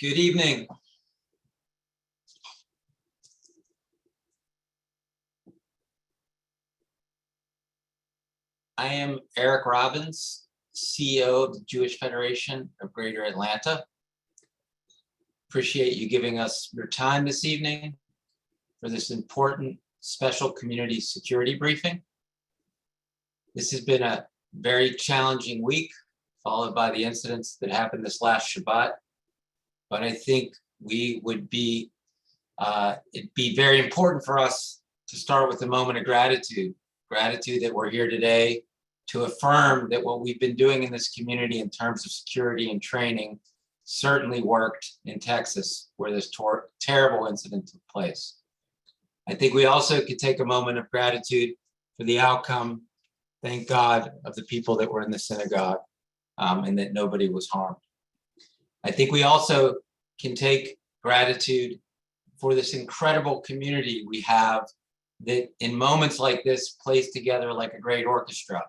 Good evening. I am Eric Robbins, CEO of the Jewish Federation of Greater Atlanta. Appreciate you giving us your time this evening for this important special community security briefing. This has been a very challenging week, followed by the incidents that happened this last Shabbat. But I think it'd be very important for us to start with a moment of gratitude that we're here today to affirm that what we've been doing in this community in terms of security and training certainly worked in Texas, where this terrible incident took place. I think we also could take a moment of gratitude for the outcome, thank God, of the people that were in the synagogue and that nobody was harmed. I think we also can take gratitude for this incredible community we have that in moments like this plays together like a great orchestra.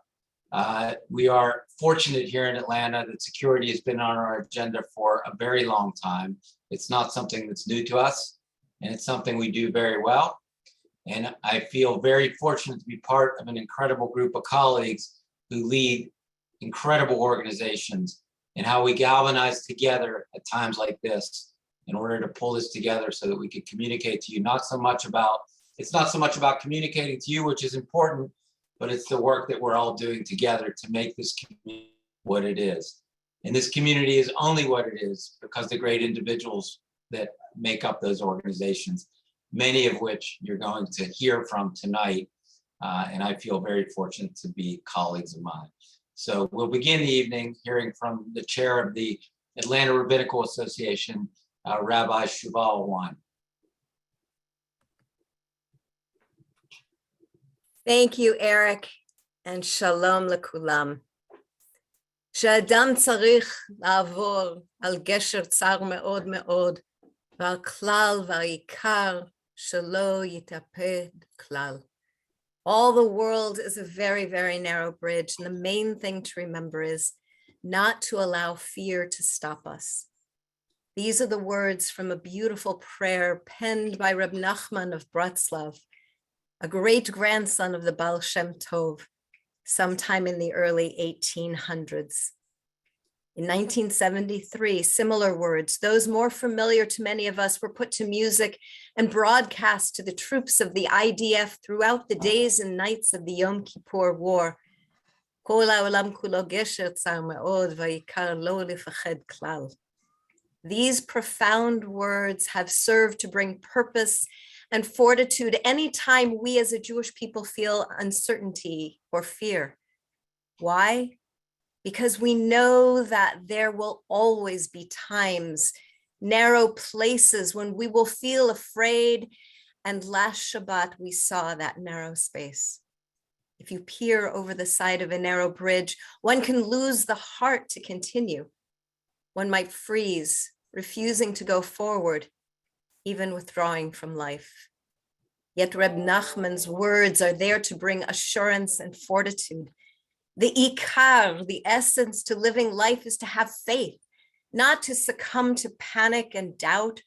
We are fortunate here in Atlanta that security has been on our agenda for a very long time. It's not something that's new to us, and it's something we do very well. And I feel very fortunate to be part of an incredible group of colleagues who lead incredible organizations, and how we galvanize together at times like this in order to pull this together so that we can communicate to you. It's not so much about communicating to you, which is important, but it's the work that we're all doing together to make this community what it is. And this community is only what it is because the great individuals that make up those organizations, many of which you're going to hear from tonight. And I feel very fortunate to be colleagues of mine. So we'll begin the evening hearing from the chair of the Atlanta Rabbinical Association, Rabbi Yuval Wein. Thank you, Eric, and shalom lekulam. She'adam tzarich la'avor al gesher tzar me'od me'od, v'al klal v'ikar shelo yitaped klal. All the world is a very, very narrow bridge, and the main thing to remember is not to allow fear to stop us. These are the words from a beautiful prayer penned by Reb Nachman of Bratslav, a great-grandson of the Baal Shem Tov, sometime in the early 1800s. In 1973, similar words, those more familiar to many of us, were put to music and broadcast to the troops of the IDF throughout the days and nights of the Yom Kippur War. These profound words have served to bring purpose and fortitude anytime we as a Jewish people feel uncertainty or fear. Why? Because we know that there will always be times, narrow places when we will feel afraid, and last Shabbat we saw that narrow space. If you peer over the side of a narrow bridge, one can lose the heart to continue. One might freeze, refusing to go forward, even withdrawing from life. Yet Reb Nachman's words are there to bring assurance and fortitude. The ikar, the essence to living life, is to have faith, not to succumb to panic and doubt,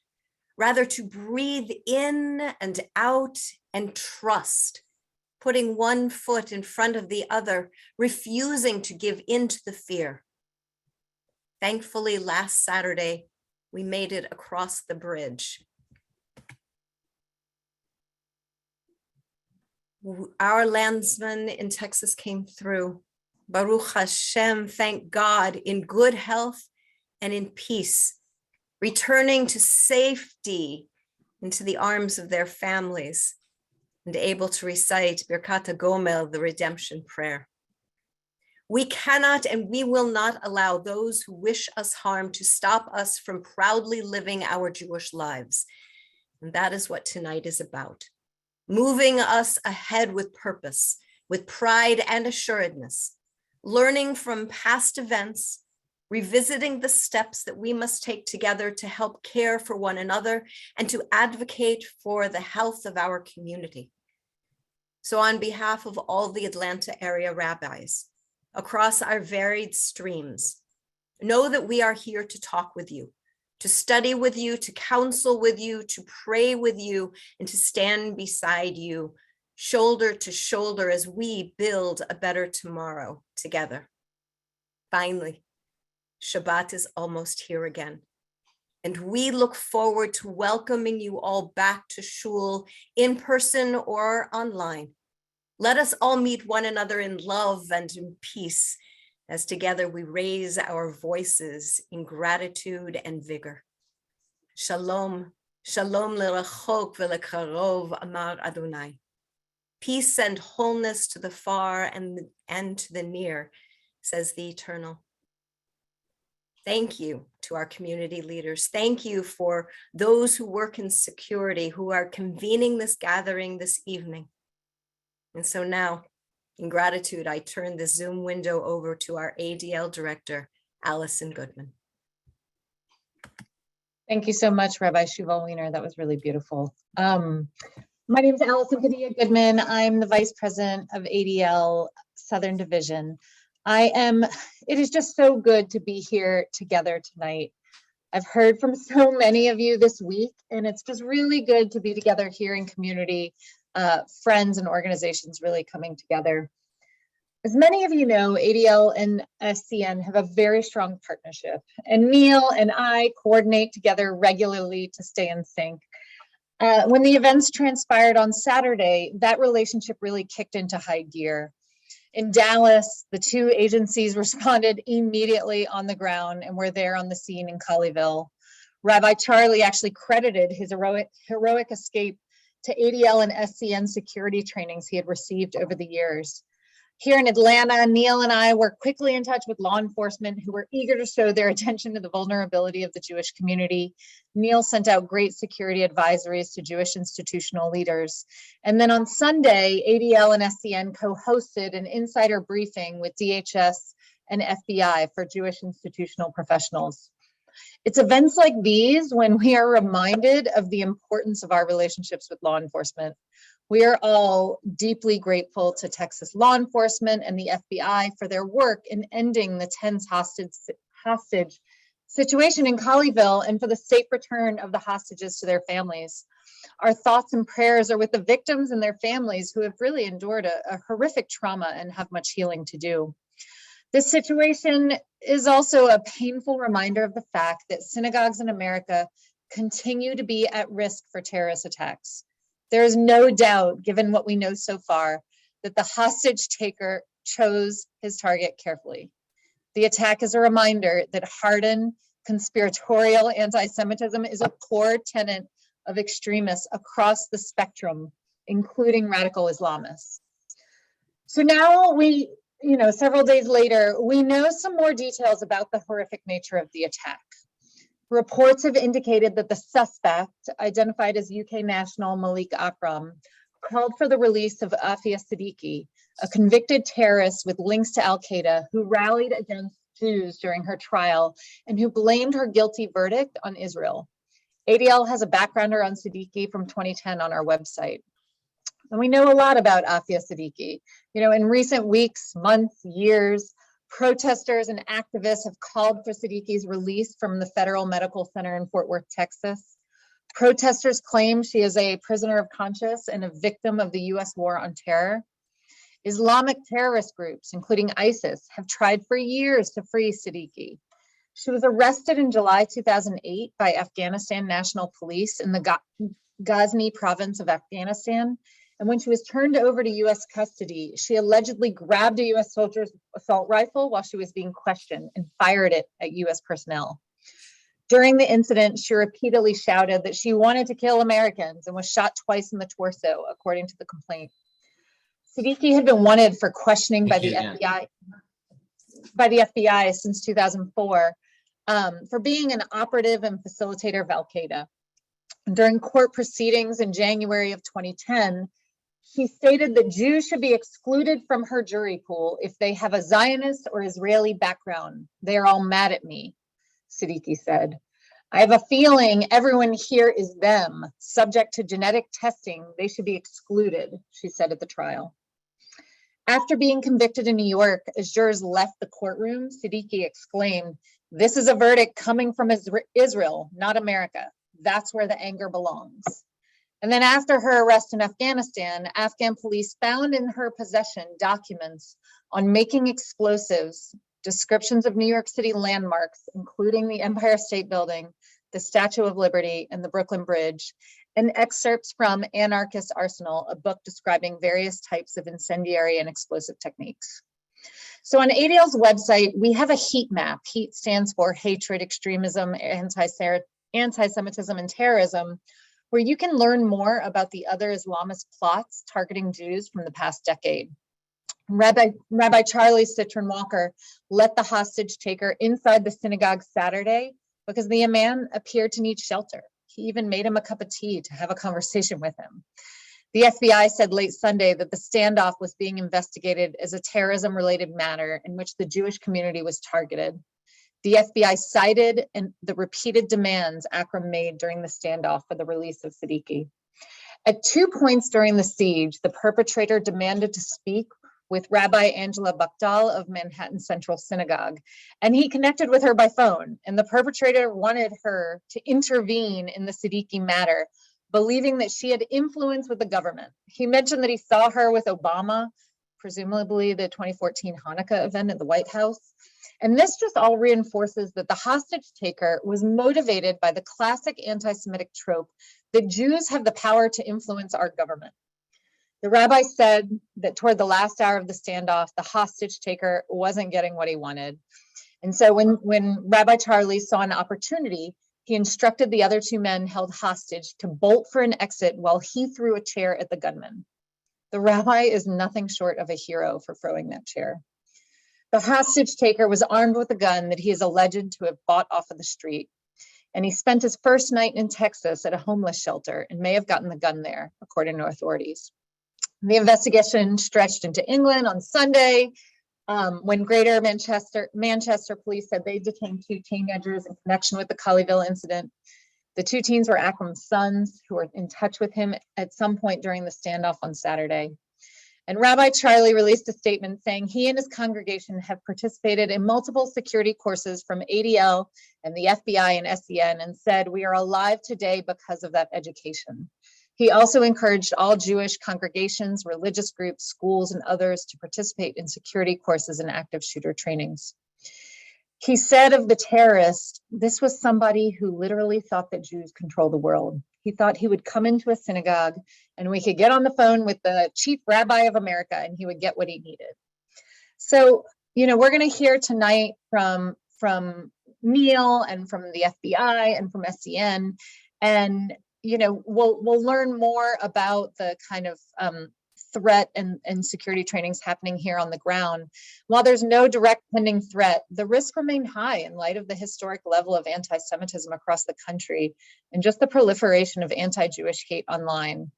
rather to breathe in and out and trust, putting one foot in front of the other, refusing to give in to the fear. Thankfully, last Saturday, we made it across the bridge. Our landsman in Texas came through. Baruch Hashem, thank God, in good health and in peace, returning to safety into the arms of their families and able to recite Birkat HaGomel, the redemption prayer. We cannot and we will not allow those who wish us harm to stop us from proudly living our Jewish lives. And that is what tonight is about. Moving us ahead with purpose, with pride and assuredness, learning from past events, revisiting the steps that we must take together to help care for one another and to advocate for the health of our community. So on behalf of all the Atlanta area rabbis, across our varied streams, know that we are here to talk with you, to study with you, to counsel with you, to pray with you, and to stand beside you, shoulder to shoulder as we build a better tomorrow together. Finally, Shabbat is almost here again, and we look forward to welcoming you all back to shul in person or online. Let us all meet one another in love and in peace, as together we raise our voices in gratitude and vigor. Shalom, shalom lerachok v'lekarov, amar Adonai. Peace and wholeness to the far and to the near, says the Eternal. Thank you to our community leaders. Thank you for those who work in security, who are convening this gathering this evening. And so now, in gratitude, I turn the Zoom window over to our ADL director, Allison Goodman. Thank you so much, Rabbi Shuval Weiner. That was really beautiful. My name is Allison Padilla-Goodman. I'm the Vice President of ADL Southern Division. It is just so good to be here together tonight. I've heard from so many of you this week, and it's just really good to be together here in community, friends and organizations really coming together. As many of you know, ADL and SCN have a very strong partnership, and Neil and I coordinate together regularly to stay in sync. When the events transpired on Saturday, that relationship really kicked into high gear. In Dallas, the two agencies responded immediately on the ground and were there on the scene in Colleyville. Rabbi Charlie actually credited his heroic escape to ADL and SCN security trainings he had received over the years. Here in Atlanta, Neil and I were quickly in touch with law enforcement who were eager to show their attention to the vulnerability of the Jewish community. Neil sent out great security advisories to Jewish institutional leaders. And then on Sunday, ADL and SCN co-hosted an insider briefing with DHS and FBI for Jewish institutional professionals. It's events like these when we are reminded of the importance of our relationships with law enforcement. We are all deeply grateful to Texas law enforcement and the FBI for their work in ending the tense hostage situation in Colleyville and for the safe return of the hostages to their families. Our thoughts and prayers are with the victims and their families who have really endured a horrific trauma and have much healing to do. This situation is also a painful reminder of the fact that synagogues in America continue to be at risk for terrorist attacks. There is no doubt, given what we know so far, that the hostage taker chose his target carefully. The attack is a reminder that hardened, conspiratorial anti-Semitism is a core tenet of extremists across the spectrum, including radical Islamists. So now several days later, we know some more details about the horrific nature of the attack. Reports have indicated that the suspect, identified as UK national Malik Akram, called for the release of Afia Siddiqui, a convicted terrorist with links to Al-Qaeda who rallied against Jews during her trial and who blamed her guilty verdict on Israel. ADL has a backgrounder on Siddiqui from 2010 on our website. And we know a lot about Afia Siddiqui. In recent weeks, months, years, protesters and activists have called for Siddiqui's release from the Federal Medical Center in Fort Worth, Texas. Protesters claim she is a prisoner of conscience and a victim of the US war on terror. Islamic terrorist groups, including ISIS, have tried for years to free Siddiqui. She was arrested in July 2008 by Afghanistan National Police in the Ghazni province of Afghanistan. And when she was turned over to US custody, she allegedly grabbed a US soldier's assault rifle while she was being questioned and fired it at US personnel. During the incident, she repeatedly shouted that she wanted to kill Americans and was shot twice in the torso, according to the complaint. Siddiqui had been wanted for questioning by the FBI since 2004 for being an operative and facilitator of Al-Qaeda. During court proceedings in January of 2010, she stated that Jews should be excluded from her jury pool if they have a Zionist or Israeli background. They are all mad at me, Siddiqui said. I have a feeling everyone here is them. Subject to genetic testing, they should be excluded, she said at the trial. After being convicted in New York, as jurors left the courtroom, Siddiqui exclaimed, This is a verdict coming from Israel, not America. That's where the anger belongs. And then after her arrest in Afghanistan, Afghan police found in her possession documents on making explosives, descriptions of New York City landmarks, including the Empire State Building, the Statue of Liberty, and the Brooklyn Bridge, and excerpts from Anarchist Arsenal, a book describing various types of incendiary and explosive techniques. So on ADL's website, we have a heat map. Heat stands for hatred, extremism, anti-Semitism, and terrorism, where you can learn more about the other Islamist plots targeting Jews from the past decade. Rabbi Charlie Citron Walker let the hostage taker inside the synagogue Saturday because the man appeared to need shelter. He even made him a cup of tea to have a conversation with him. The FBI said late Sunday that the standoff was being investigated as a terrorism-related matter in which the Jewish community was targeted. The FBI cited the repeated demands Akram made during the standoff for the release of Siddiqui. At 2 points during the siege, the perpetrator demanded to speak with Rabbi Angela Buchdahl of Manhattan Central Synagogue, and he connected with her by phone. And the perpetrator wanted her to intervene in the Siddiqui matter, believing that she had influence with the government. He mentioned that he saw her with Obama, presumably the 2014 Hanukkah event at the White House. And this just all reinforces that the hostage taker was motivated by the classic anti-Semitic trope that Jews have the power to influence our government. The rabbi said that toward the last hour of the standoff, the hostage taker wasn't getting what he wanted. And so when Rabbi Charlie saw an opportunity, he instructed the other two men held hostage to bolt for an exit while he threw a chair at the gunman. The rabbi is nothing short of a hero for throwing that chair. The hostage taker was armed with a gun that he is alleged to have bought off of the street. And he spent his first night in Texas at a homeless shelter and may have gotten the gun there, according to authorities. The investigation stretched into England on Sunday when Greater Manchester police said they detained two teenagers in connection with the Colleyville incident. The two teens were Akram's sons who were in touch with him at some point during the standoff on Saturday. And Rabbi Charlie released a statement saying he and his congregation have participated in multiple security courses from ADL and the FBI and SEN and said, "We are alive today because of that education." He also encouraged all Jewish congregations, religious groups, schools, and others to participate in security courses and active shooter trainings. He said of the terrorist, this was somebody who literally thought that Jews control the world. He thought he would come into a synagogue and we could get on the phone with the chief rabbi of America and he would get what he needed. So, we're going to hear tonight from Neil and from the FBI and from SEN, and we'll learn more about the kind of threat and security trainings happening here on the ground. While there's no direct pending threat, the risks remain high in light of the historic level of anti-Semitism across the country and just the proliferation of anti-Jewish hate online.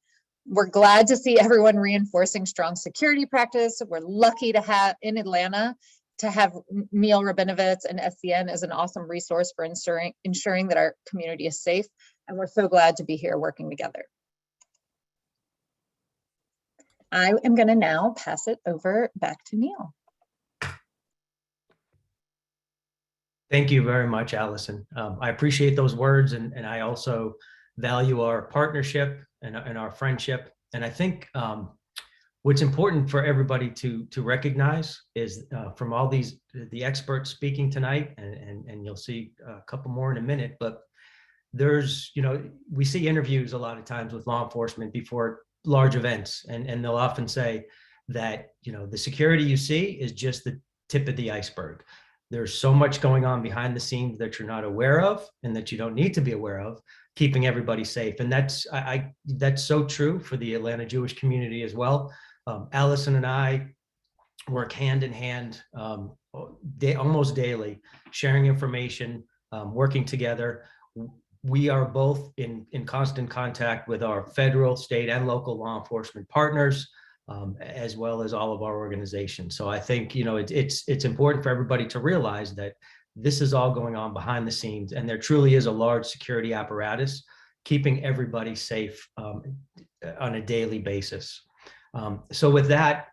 We're glad to see everyone reinforcing strong security practice. We're lucky to have in Atlanta to have Neil Rabinovitz and SEN as an awesome resource for ensuring that our community is safe. And we're so glad to be here working together. I am going to now pass it over back to Neil. Thank you very much, Allison. I appreciate those words, and I also value our partnership and our friendship. And I think what's important for everybody to recognize is from all the experts speaking tonight, and you'll see a couple more in a minute, but there's, we see interviews a lot of times with law enforcement before large events, and they'll often say that, the security you see is just the tip of the iceberg. There's so much going on behind the scenes that you're not aware of and that you don't need to be aware of, keeping everybody safe. And that's so true for the Atlanta Jewish community as well. Allison and I work hand in hand almost daily, sharing information, working together. We are both in constant contact with our federal, state, and local law enforcement partners, as well as all of our organizations. So I think, it's important for everybody to realize that this is all going on behind the scenes, and there truly is a large security apparatus keeping everybody safe on a daily basis. So with that,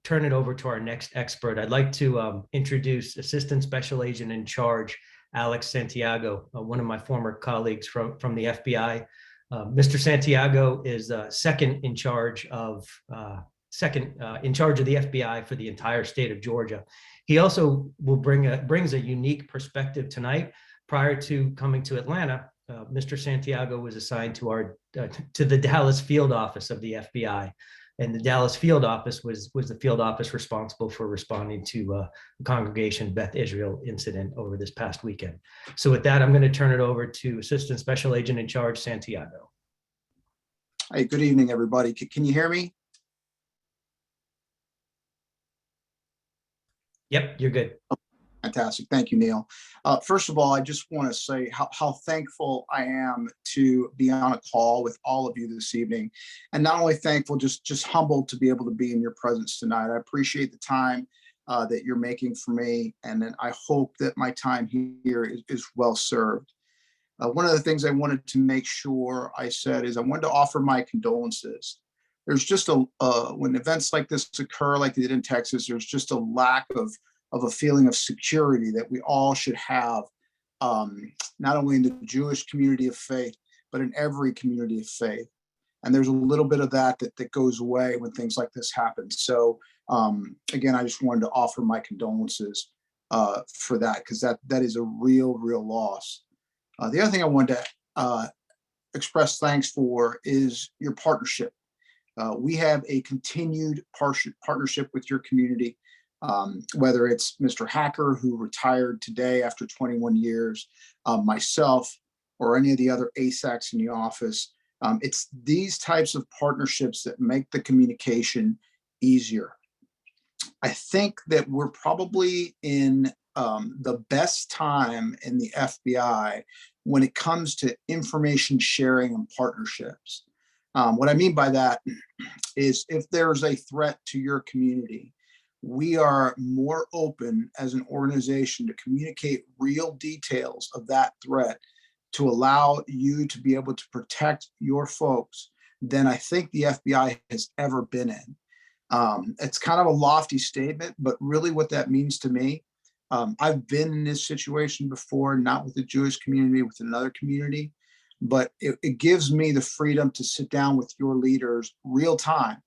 turn it over to our next expert, I'd like to introduce Assistant Special Agent in Charge, Alex Santiago, one of my former colleagues from the FBI. Mr. Santiago is second in charge of the FBI for the entire state of Georgia. He also will brings a unique perspective tonight. Prior to coming to Atlanta, Mr. Santiago was assigned to the Dallas field office of the FBI. And the Dallas field office was the field office responsible for responding to the Congregation Beth Israel incident over this past weekend. So with that, I'm going to turn it over to Assistant Special Agent in Charge, Santiago. Hey, good evening, everybody. Can you hear me? Yep, you're good. Fantastic. Thank you, Neil. First of all, I just want to say how thankful I am to be on a call with all of you this evening. And not only thankful, just humbled to be able to be in your presence tonight. I appreciate the time that you're making for me. And then I hope that my time here is well served. One of the things I wanted to make sure I said is I wanted to offer my condolences. There's just when events like this occur, like they did in Texas, there's just a lack of a feeling of security that we all should have, not only in the Jewish community of faith, but in every community of faith. And there's a little bit of that goes away when things like this happen. So again, I just wanted to offer my condolences for that, because that is a real loss. The other thing I wanted to express thanks for is your partnership. We have a continued partnership with your community. Whether it's Mr. Hacker, who retired today after 21 years, myself, or any of the other ASACs in the office. It's these types of partnerships that make the communication easier. I think that we're probably in the best time in the FBI when it comes to information sharing and partnerships. What I mean by that is if there's a threat to your community, we are more open as an organization to communicate real details of that threat to allow you to be able to protect your folks than I think the FBI has ever been in. It's kind of a lofty statement, but really what that means to me, I've been in this situation before, not with the Jewish community, with another community, but it gives me the freedom to sit down with your leaders real time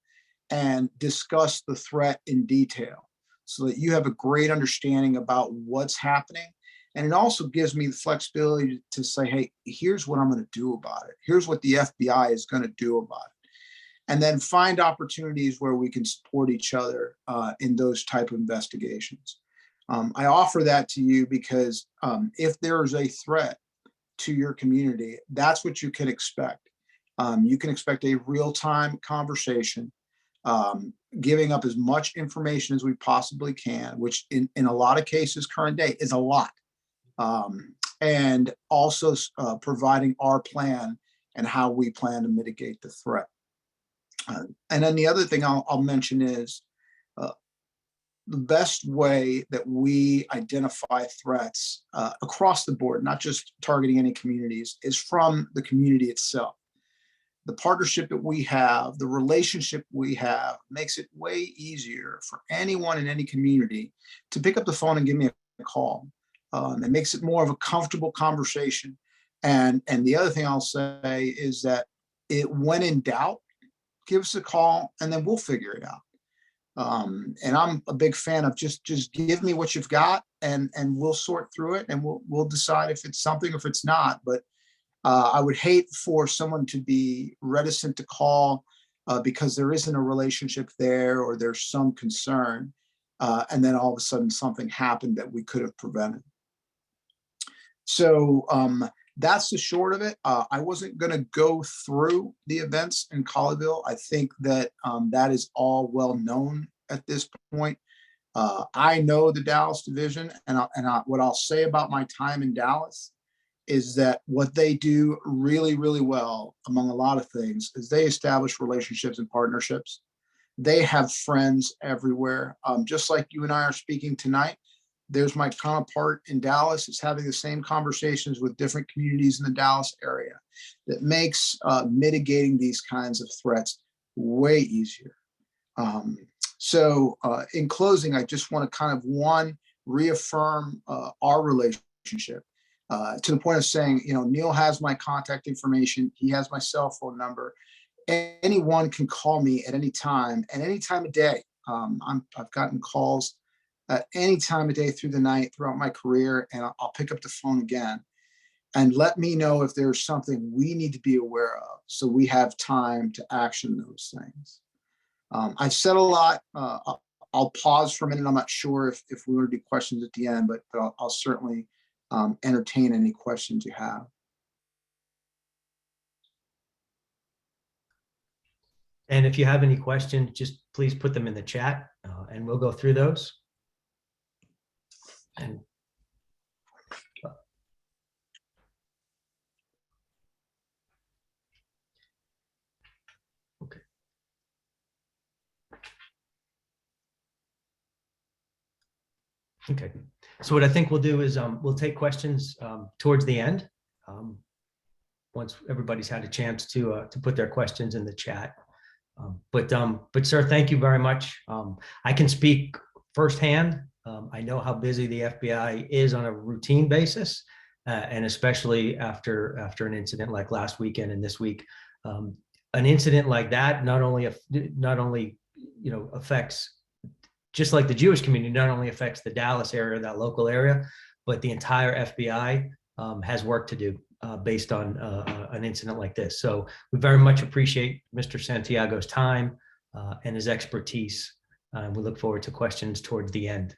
and discuss the threat in detail so that you have a great understanding about what's happening. And it also gives me the flexibility to say, hey, here's what I'm going to do about it. Here's what the FBI is going to do about it. And then find opportunities where we can support each other in those type of investigations. I offer that to you because if there is a threat to your community, that's what you can expect. You can expect a real-time conversation, giving up as much information as we possibly can, which in a lot of cases, current day, is a lot. And also providing our plan and how we plan to mitigate the threat. And then the other thing I'll mention is the best way that we identify threats across the board, not just targeting any communities, is from the community itself. The partnership that we have, the relationship we have, makes it way easier for anyone in any community to pick up the phone and give me a call. It makes it more of a comfortable conversation. And the other thing I'll say is that when in doubt, give us a call and then we'll figure it out. And I'm a big fan of just give me what you've got and we'll sort through it and we'll decide if it's something or if it's not. But I would hate for someone to be reticent to call because there isn't a relationship there or there's some concern. And then all of a sudden something happened that we could have prevented. So that's the short of it. I wasn't going to go through the events in Colleyville. I think that that is all well known at this point. I know the Dallas division, and what I'll say about my time in Dallas is that what they do really, really well, among a lot of things, is they establish relationships and partnerships. They have friends everywhere. Just like you and I are speaking tonight, there's my counterpart in Dallas is having the same conversations with different communities in the Dallas area. That makes mitigating these kinds of threats way easier. So in closing, I just want to kind of reaffirm our relationship to the point of saying, Neil has my contact information. He has my cell phone number. Anyone can call me at any time of day. I've gotten calls at any time of day through the night throughout my career, and I'll pick up the phone again and let me know if there's something we need to be aware of so we have time to action those things. I've said a lot. I'll pause for a minute. I'm not sure if we want to do questions at the end, but I'll certainly entertain any questions you have. And if you have any questions, just please put them in the chat and we'll go through those. And okay. Okay. So what I think we'll do is we'll take questions towards the end. Once everybody's had a chance to put their questions in the chat. But sir, thank you very much. I can speak firsthand. I know how busy the FBI is on a routine basis, and especially after an incident like last weekend and this week. An incident like that not only affects, just like the Jewish community, not only affects the Dallas area, that local area, but the entire FBI has work to do based on an incident like this. So we very much appreciate Mr. Santiago's time and his expertise. We look forward to questions towards the end.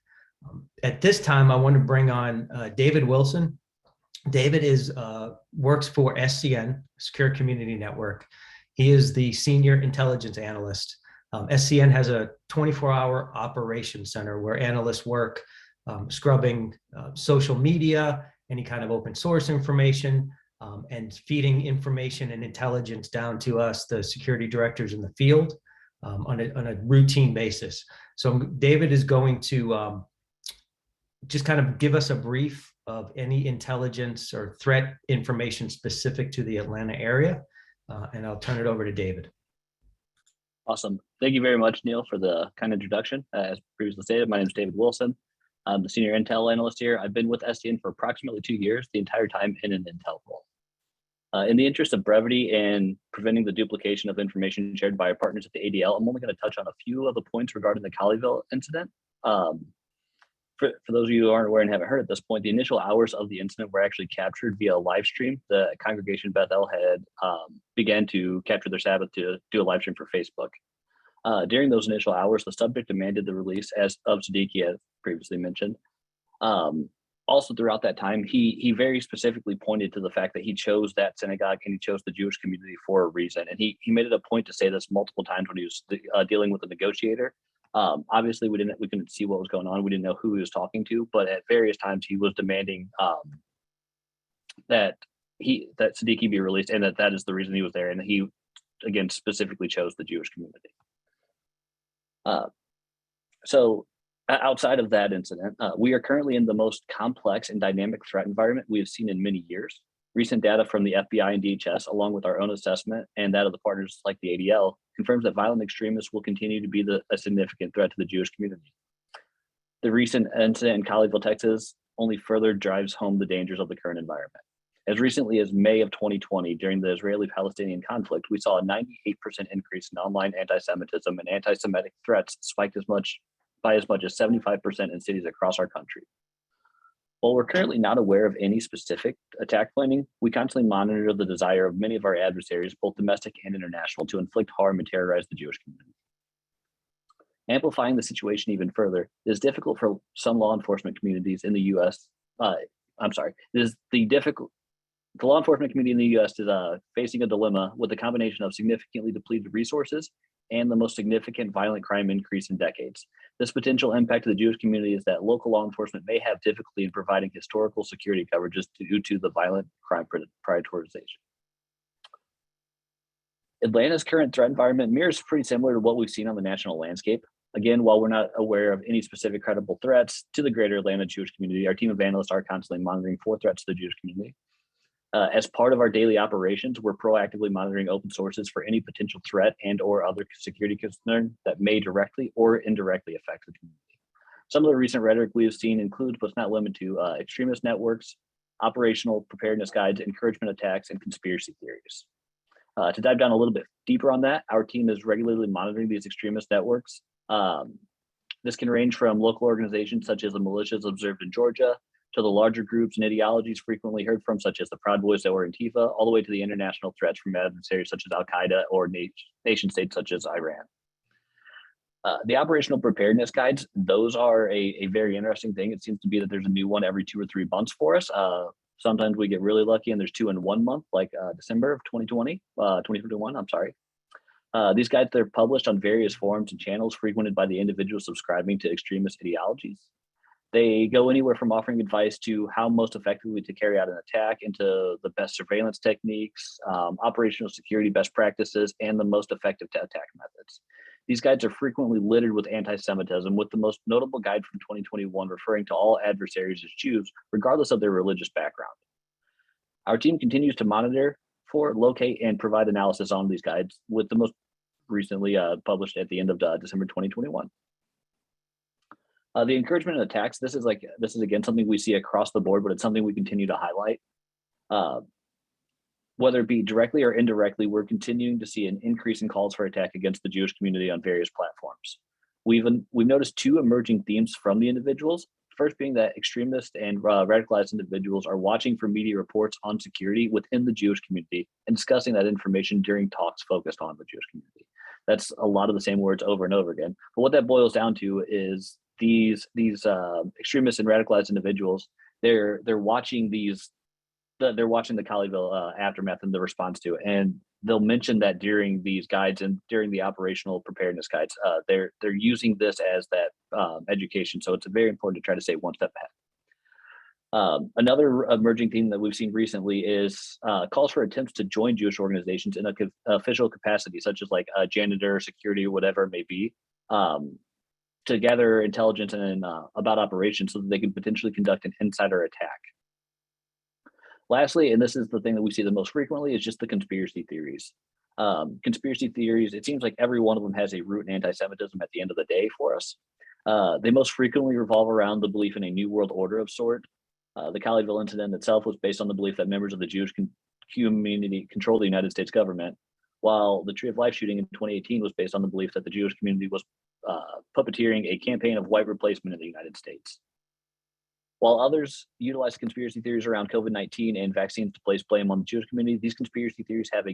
At this time, I want to bring on David Wilson. David works for SCN, Secure Community Network. He is the Senior Intelligence Analyst. SCN has a 24-hour operations center where analysts work scrubbing social media, any kind of open source information, and feeding information and intelligence down to us, the security directors in the field, on a routine basis. So David is going to just kind of give us a brief of any intelligence or threat information specific to the Atlanta area, and I'll turn it over to David. Awesome. Thank you very much, Neil, for the kind introduction. As previously stated, my name is David Wilson. I'm the Senior Intel Analyst here. I've been with SDN for approximately 2 years, the entire time in an Intel role. In the interest of brevity and preventing the duplication of information shared by our partners at the ADL, I'm only going to touch on a few of the points regarding the Colleyville incident. For those of you who aren't aware and haven't heard at this point, the initial hours of the incident were actually captured via a live stream. The Congregation Beth Israel had began to capture their Sabbath to do a live stream for Facebook. During those initial hours, the subject demanded the release of Siddiqui, as previously mentioned. Also, throughout that time, he very specifically pointed to the fact that he chose that synagogue and he chose the Jewish community for a reason. And he made it a point to say this multiple times when he was dealing with the negotiator. Obviously, we couldn't see what was going on. We didn't know who he was talking to, but at various times he was demanding that Siddiqui be released, and that is the reason he was there. And he, again, specifically chose the Jewish community. So outside of that incident, we are currently in the most complex and dynamic threat environment we have seen in many years. Recent data from the FBI and DHS, along with our own assessment and that of the partners like the ADL, confirms that violent extremists will continue to be a significant threat to the Jewish community. The recent incident in Colleyville, Texas, only further drives home the dangers of the current environment. As recently as May of 2020, during the Israeli-Palestinian conflict, we saw a 98% increase in online anti-Semitism, and anti-Semitic threats spiked by as much as 75% in cities across our country. While we're currently not aware of any specific attack planning, we constantly monitor the desire of many of our adversaries, both domestic and international, to inflict harm and terrorize the Jewish community. Amplifying the situation even further, it is difficult for some law enforcement communities in the U.S. The law enforcement community in the U.S. is facing a dilemma with a combination of significantly depleted resources and the most significant violent crime increase in decades. This potential impact to the Jewish community is that local law enforcement may have difficulty in providing historical security coverages due to the violent crime prioritization. Atlanta's current threat environment mirrors pretty similar to what we've seen on the national landscape. Again, while we're not aware of any specific credible threats to the greater Atlanta Jewish community, our team of analysts are constantly monitoring for threats to the Jewish community. As part of our daily operations, we're proactively monitoring open sources for any potential threat and or other security concern that may directly or indirectly affect the community. Some of the recent rhetoric we have seen includes, but not limited to, extremist networks, operational preparedness guides, encouragement attacks, and conspiracy theories. To dive down a little bit deeper on that, our team is regularly monitoring these extremist networks. This can range from local organizations such as the militias observed in Georgia, to the larger groups and ideologies frequently heard from, such as the Proud Boys or Antifa, all the way to the international threats from adversaries such as Al-Qaeda or nation states such as Iran. The operational preparedness guides, those are a very interesting thing. It seems to be that there's a new one every 2 or 3 months for us. Sometimes we get really lucky and there's 2 in 1 month, like December of 2021, I'm sorry. These guides, they're published on various forums and channels frequented by the individuals subscribing to extremist ideologies. They go anywhere from offering advice to how most effectively to carry out an attack, into the best surveillance techniques, operational security best practices, and the most effective attack methods. These guides are frequently littered with anti-Semitism, with the most notable guide from 2021 referring to all adversaries as Jews, regardless of their religious background. Our team continues to monitor for, locate, and provide analysis on these guides, with the most recently published at the end of December 2021. The encouragement and attacks, this is again something we see across the board, but it's something we continue to highlight. Whether it be directly or indirectly, we're continuing to see an increase in calls for attack against the Jewish community on various platforms. We've noticed 2 emerging themes from the individuals. First being that extremists and radicalized individuals are watching for media reports on security within the Jewish community and discussing that information during talks focused on the Jewish community. That's a lot of the same words over and over again. But what that boils down to is these extremists and radicalized individuals, they're watching the Colleyville aftermath and the response to it, and they'll mention that during these guides and during the operational preparedness guides, they're using this as that education. So it's very important to try to stay one step ahead. Another emerging theme that we've seen recently is calls for attempts to join Jewish organizations in an official capacity, such as like a janitor, security, or whatever it may be, to gather intelligence and about operations so that they can potentially conduct an insider attack. Lastly, and this is the thing that we see the most frequently, is just the conspiracy theories. Conspiracy theories, it seems like every one of them has a root in anti-Semitism at the end of the day for us. They most frequently revolve around the belief in a new world order of sort. The Colleyville incident itself was based on the belief that members of the Jewish community control the United States government, while the Tree of Life shooting in 2018 was based on the belief that the Jewish community was puppeteering a campaign of white replacement in the United States. While others utilize conspiracy theories around COVID-19 and vaccines to place blame on the Jewish community, these conspiracy theories have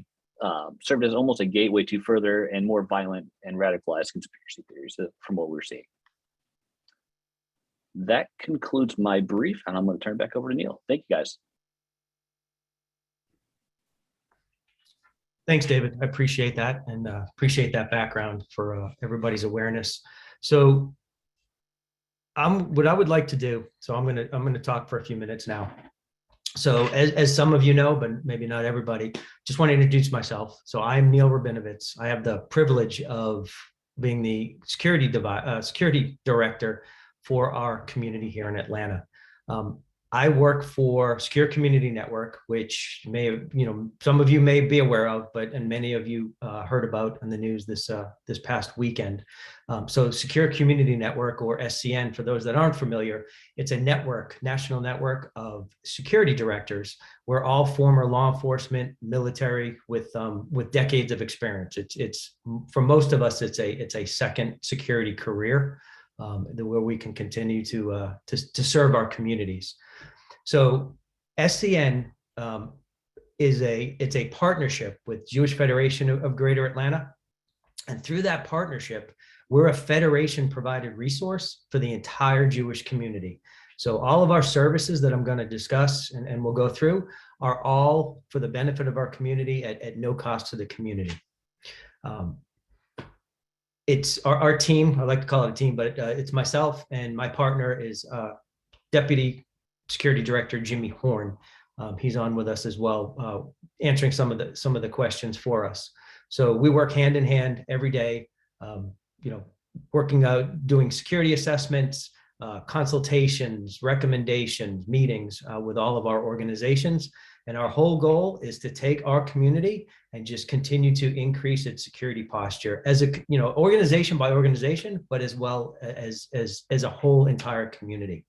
served as almost a gateway to further and more violent and radicalized conspiracy theories from what we're seeing. That concludes my brief, and I'm going to turn it back over to Neil. Thank you, guys. Thanks, David. I appreciate that, and appreciate that background for everybody's awareness. So what I would like to do, so I'm gonna talk for a few minutes now. So as some of you know, but maybe not everybody, just want to introduce myself. So I'm Neil Rabinovitz. I have the privilege of being the security director for our community here in Atlanta. I work for Secure Community Network, which some of you may be aware of, and many of you heard about in the news this past weekend. So Secure Community Network, or SCN, for those that aren't familiar, it's a network, national network of security directors. We're all former law enforcement, military, with decades of experience. It's for most of us, it's a second security career where we can continue to serve our communities. So SCN it's a partnership with Jewish Federation of Greater Atlanta. And through that partnership, we're a federation provided resource for the entire Jewish community. So all of our services that I'm going to discuss and we'll go through are all for the benefit of our community at no cost to the community. It's our team, I like to call it a team, but it's myself and my partner is Deputy Security Director Jimmy Horn. He's on with us as well, answering some of the questions for us. So we work hand in hand every day, working out, doing security assessments, consultations, recommendations, meetings with all of our organizations And our whole goal is to take our community and just continue to increase its security posture as a, organization by organization, but as well as a whole entire community.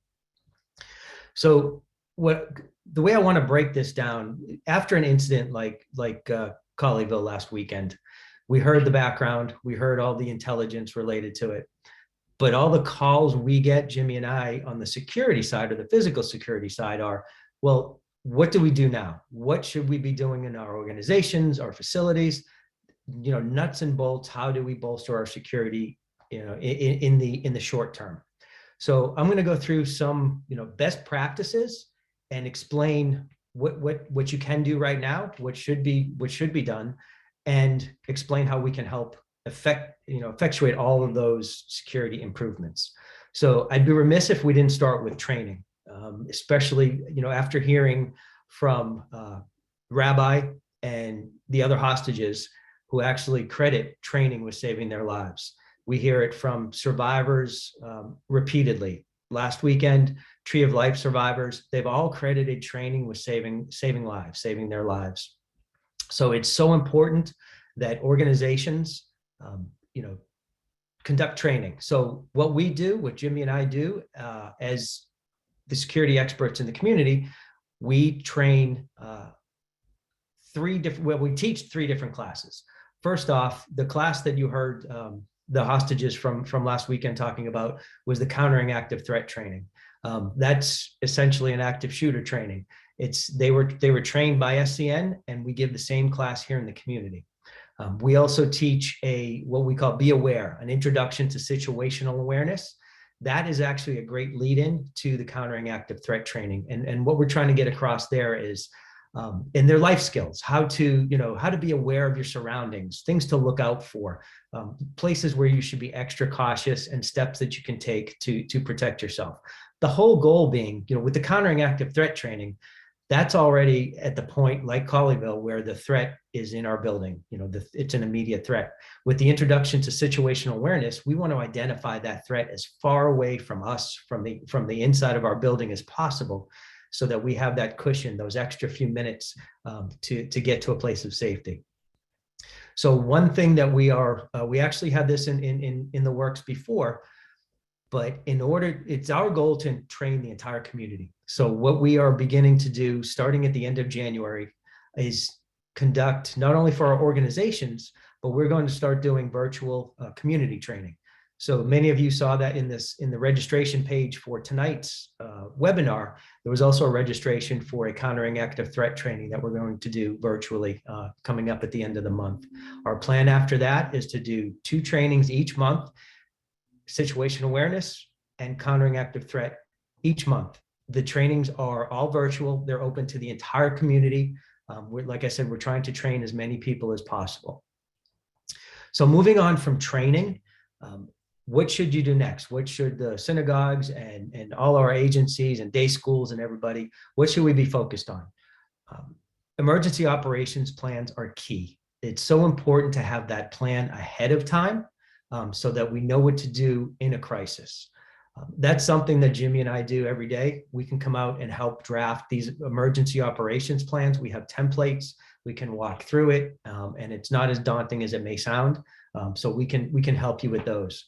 So the way I want to break this down, after an incident like Colleyville last weekend, we heard the background, we heard all the intelligence related to it, but all the calls we get, Jimmy and I, on the security side or the physical security side are, well, what do we do now? What should we be doing in our organizations, our facilities? Nuts and bolts, how do we bolster our security, in the short term? So I'm going to go through some, best practices and explain what you can do right now, what should be done, and explain how we can help effectuate all of those security improvements. So I'd be remiss if we didn't start with training, especially, after hearing from Rabbi and the other hostages who actually credit training with saving their lives. We hear it from survivors repeatedly. Last weekend, Tree of Life survivors, they've all credited training with saving lives, saving their lives. So it's so important that organizations, conduct training. So what we do, what Jimmy and I do as the security experts in the community, we train we teach 3 different classes. First off, the class that you heard the hostages from last weekend talking about was the countering active threat training. That's essentially an active shooter training. They were trained by SCN, and we give the same class here in the community. We also teach what we call Be Aware, an introduction to situational awareness. That is actually a great lead-in to the countering active threat training. And what we're trying to get across there is in their life skills, how to be aware of your surroundings, things to look out for, places where you should be extra cautious, and steps that you can take to protect yourself. The whole goal being, with the countering active threat training, that's already at the point like Colleyville where the threat is in our building. It's an immediate threat. With the introduction to situational awareness, we want to identify that threat as far away from us, from the inside of our building as possible, so that we have that cushion, those extra few minutes to get to a place of safety. So one thing that we actually had this in the works before, but it's our goal to train the entire community. So what we are beginning to do starting at the end of January is conduct not only for our organizations, but we're going to start doing virtual community training. So many of you saw that in the registration page for tonight's webinar. There was also a registration for a countering active threat training that we're going to do virtually coming up at the end of the month. Our plan after that is to do 2 trainings each month, situational awareness and countering active threat each month. The trainings are all virtual. They're open to the entire community. Like I said, we're trying to train as many people as possible. So moving on from training, what should you do next? What should the synagogues and all our agencies and day schools and everybody, what should we be focused on? Emergency operations plans are key. It's so important to have that plan ahead of time so that we know what to do in a crisis. That's something that Jimmy and I do every day. We can come out and help draft these emergency operations plans. We have templates. We can walk through it, and it's not as daunting as it may sound. So we can help you with those.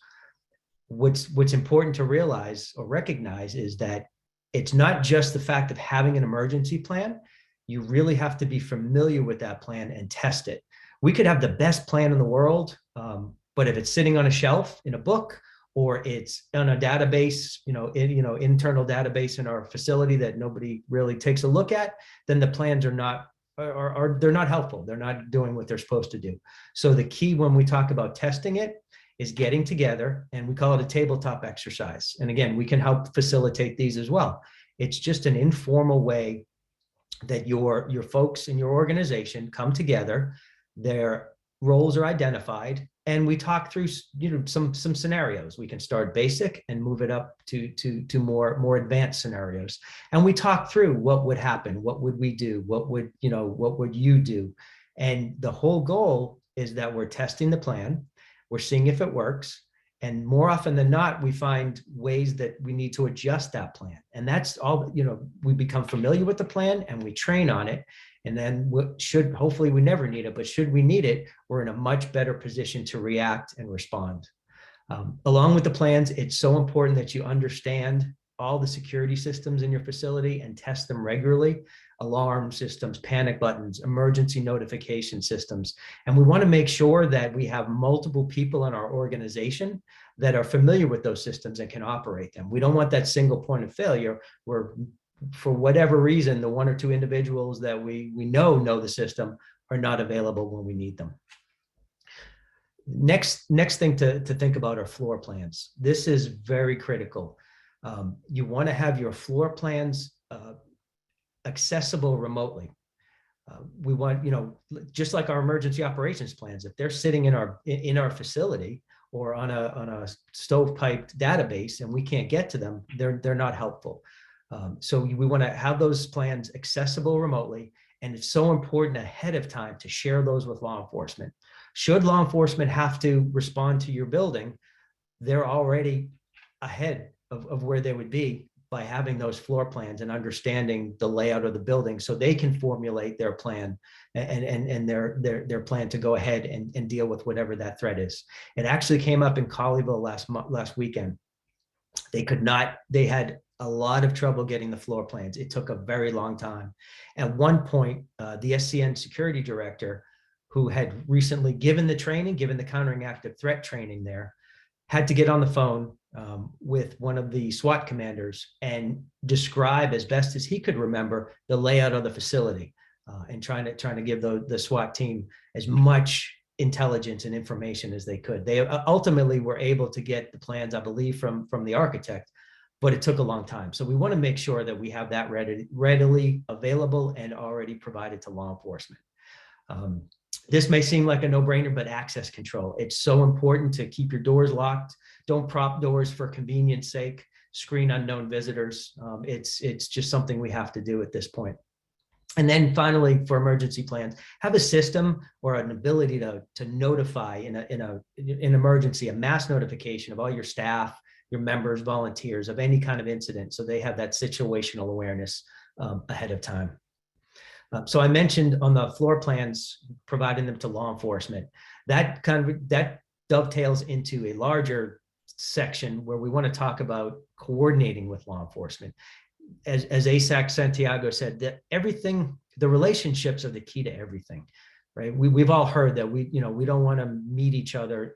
What's important to realize or recognize is that it's not just the fact of having an emergency plan. You really have to be familiar with that plan and test it. We could have the best plan in the world, but if it's sitting on a shelf in a book, or it's on a database, internal database in our facility that nobody really takes a look at, then the plans are not helpful. They're not doing what they're supposed to do. So the key when we talk about testing it is getting together, and we call it a tabletop exercise. And again, we can help facilitate these as well. It's just an informal way that your folks in your organization come together, their roles are identified, and we talk through some scenarios. We can start basic and move it up to more advanced scenarios. And we talk through what would happen, what would we do, what would you do? And the whole goal is that we're testing the plan, we're seeing if it works, And more often than not, we find ways that we need to adjust that plan. And that's all, we become familiar with the plan and we train on it. And then hopefully we never need it, but should we need it, we're in a much better position to react and respond. Along with the plans, it's so important that you understand all the security systems in your facility and test them regularly. Alarm systems, panic buttons, emergency notification systems. And we want to make sure that we have multiple people in our organization that are familiar with those systems and can operate them. We don't want that single point of failure where, for whatever reason, the one or two individuals that we know the system are not available when we need them. Next thing to think about are floor plans. This is very critical. You want to have your floor plans accessible remotely. We want, just like our emergency operations plans, if they're sitting in our facility or on a stovepiped database and we can't get to them, they're not helpful. So we want to have those plans accessible remotely, and it's so important ahead of time to share those with law enforcement. Should law enforcement have to respond to your building, they're already ahead of where they would be by having those floor plans and understanding the layout of the building, so they can formulate their plan and their plan to go ahead and deal with whatever that threat is. It actually came up in Colleyville last weekend. They had a lot of trouble getting the floor plans. It took a very long time. At one point, the SCN security director, who had recently given the countering active threat training there, had to get on the phone with one of the SWAT commanders and describe as best as he could remember the layout of the facility, and trying to give the SWAT team as much intelligence and information as they could. They ultimately were able to get the plans, I believe, from the architect, but it took a long time. So we want to make sure that we have that readily available and already provided to law enforcement. This may seem like a no-brainer, but access control. It's so important to keep your doors locked. Don't prop doors for convenience sake. Screen unknown visitors. It's just something we have to do at this point. And then finally, for emergency plans, have a system or an ability to notify in an emergency, a mass notification of all your staff, your members, volunteers, of any kind of incident, so they have that situational awareness ahead of time. So I mentioned on the floor plans, providing them to law enforcement. That dovetails into a larger section where we want to talk about coordinating with law enforcement. As ASAC Santiago said, that the relationships are the key to everything, right? We've all heard that we don't want to meet each other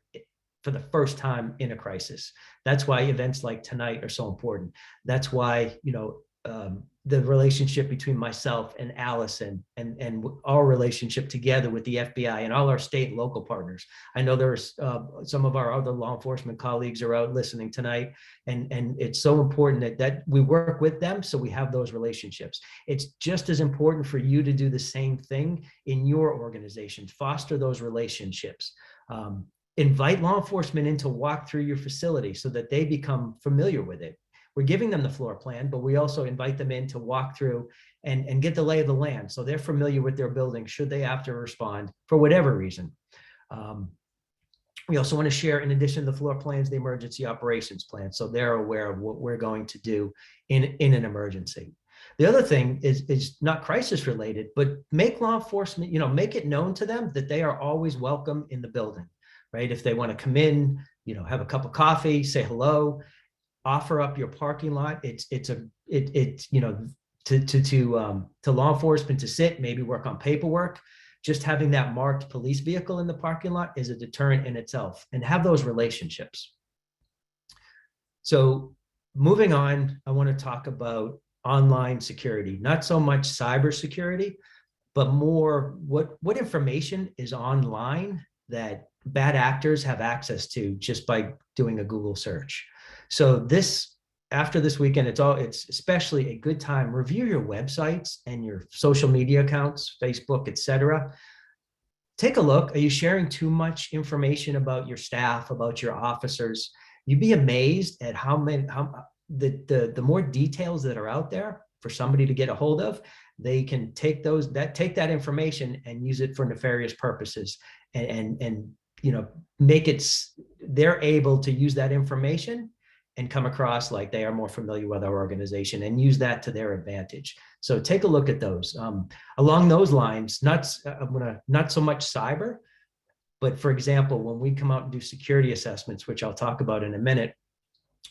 for the first time in a crisis. That's why events like tonight are so important. That's why, the relationship between myself and Allison and our relationship together with the FBI and all our state and local partners. I know there's some of our other law enforcement colleagues are out listening tonight, and it's so important that we work with them so we have those relationships. It's just as important for you to do the same thing in your organization. Foster those relationships. Invite law enforcement in to walk through your facility so that they become familiar with it. We're giving them the floor plan, but we also invite them in to walk through and get the lay of the land, so they're familiar with their building should they have to respond for whatever reason. We also want to share, in addition to the floor plans, the emergency operations plan, so they're aware of what we're going to do in an emergency. The other thing is not crisis related, but make law enforcement, make it known to them that they are always welcome in the building, right? If they want to come in, have a cup of coffee, say hello, offer up your parking lot. To law enforcement to sit, maybe work on paperwork. Just having that marked police vehicle in the parking lot is a deterrent in itself, and have those relationships. So moving on, I want to talk about online security, not so much cybersecurity, but more what information is online that bad actors have access to just by doing a Google search. So after this weekend, it's especially a good time. Review your websites and your social media accounts, Facebook, etc. Take a look. Are you sharing too much information about your staff, about your officers? You'd be amazed at the more details that are out there for somebody to get a hold of. They can take that information and use it for nefarious purposes and make it, they're able to use that information and come across like they are more familiar with our organization and use that to their advantage. So take a look at those. Along those lines, not so much cyber, but for example, when we come out and do security assessments, which I'll talk about in a minute,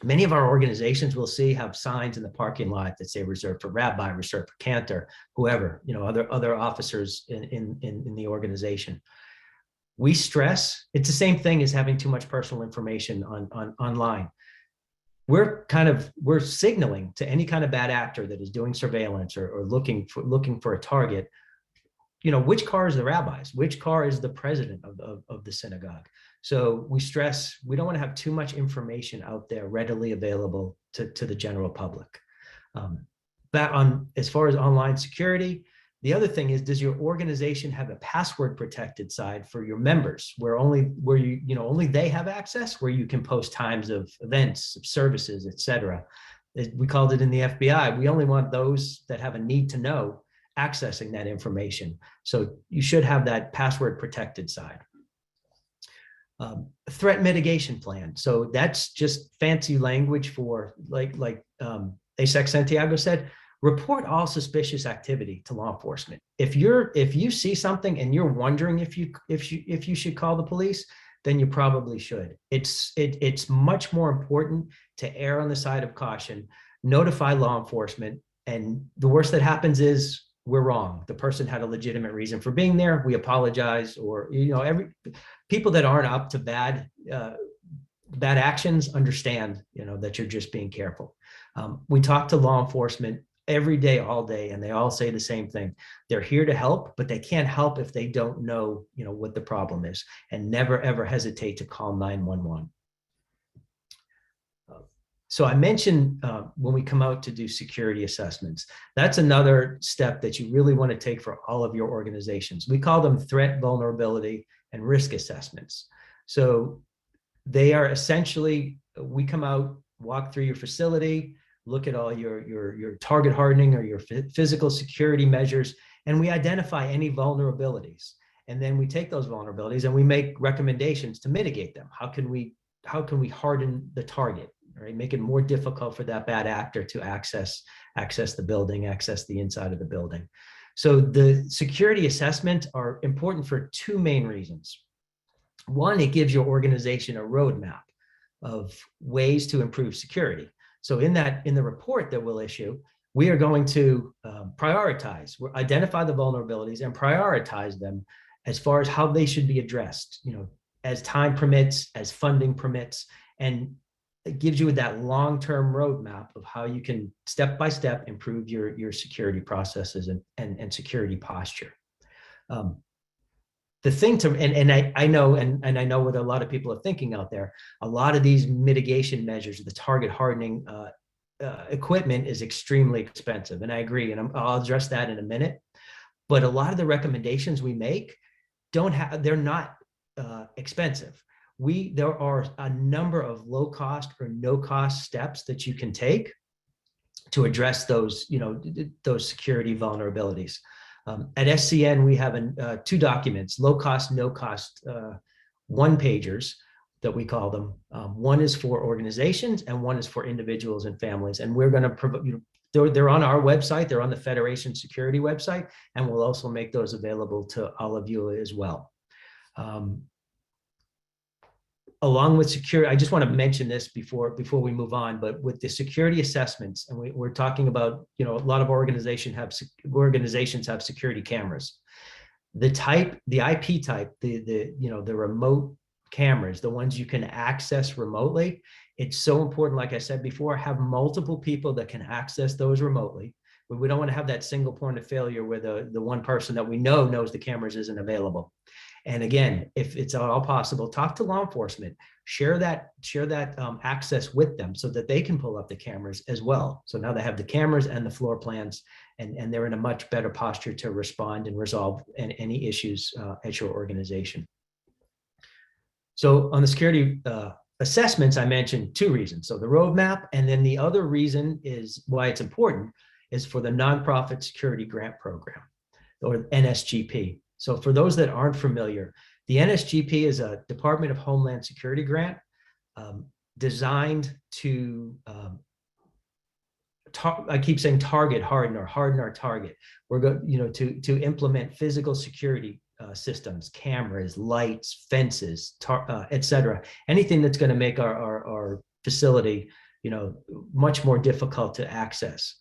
many of our organizations will have signs in the parking lot that say reserved for rabbi, reserved for cantor, whoever, other officers in the organization. We stress, it's the same thing as having too much personal information online. We're signaling to any kind of bad actor that is doing surveillance or looking for a target, which car is the rabbi's, which car is the president of the synagogue. So we stress, we don't want to have too much information out there readily available to the general public. As far as online security, the other thing is, does your organization have a password protected side for your members where only they have access, where you can post times of events, services, etc. We called it in the FBI. We only want those that have a need to know accessing that information. So you should have that password protected side. Threat mitigation plan. So that's just fancy language for like ASEC Santiago said, report all suspicious activity to law enforcement. If you see something and you're wondering if you should call the police, then you probably should. It's much more important to err on the side of caution, notify law enforcement, and the worst that happens is we're wrong. The person had a legitimate reason for being there. We apologize, or people that aren't up to bad actions understand that you're just being careful. We talk to law enforcement every day, all day, and they all say the same thing. They're here to help, but they can't help if they don't know, what the problem is, and never, ever hesitate to call 911. So I mentioned when we come out to do security assessments, that's another step that you really want to take for all of your organizations. We call them threat, vulnerability, and risk assessments. So they are essentially, we come out, walk through your facility, look at all your target hardening or your physical security measures, and we identify any vulnerabilities. And then we take those vulnerabilities and we make recommendations to mitigate them. How can we harden the target, right? Make it more difficult for that bad actor to access the building, access the inside of the building. So the security assessments are important for two main reasons. One, it gives your organization a roadmap of ways to improve security. So in the report that we'll issue, we are going to identify the vulnerabilities and prioritize them as far as how they should be addressed, as time permits, as funding permits, and it gives you that long-term roadmap of how you can step by step improve your security processes and security posture. The thing I know what a lot of people are thinking out there, a lot of these mitigation measures, the target hardening equipment is extremely expensive. And I agree, and I'll address that in a minute. But a lot of the recommendations we make they're not expensive. There are a number of low cost or no cost steps that you can take to address those security vulnerabilities. At SCN, we have two documents, low cost, no cost, one pagers that we call them. One is for organizations and one is for individuals and families. And we're going to provide, they're on our website, they're on the Federation Security website, and we'll also make those available to all of you as well. Along with security, I just want to mention this before we move on, but with the security assessments, and we're talking about, a lot of organizations have security cameras. The IP type, the remote cameras, the ones you can access remotely, it's so important, like I said before, have multiple people that can access those remotely. We don't want to have that single point of failure where the one person that we know knows the cameras isn't available. And again, if it's at all possible, talk to law enforcement, share that access with them so that they can pull up the cameras as well. So now they have the cameras and the floor plans, and they're in a much better posture to respond and resolve any issues at your organization. So on the security assessments, I mentioned two reasons. So the roadmap, and then the other reason is why it's important is for the Nonprofit Security Grant Program, or NSGP. So for those that aren't familiar, The NSGP is a Department of Homeland Security grant designed to, I keep saying target, harden our target. We're going, to implement physical security systems, cameras, lights, fences, et cetera. Anything that's going to make our facility, much more difficult to access.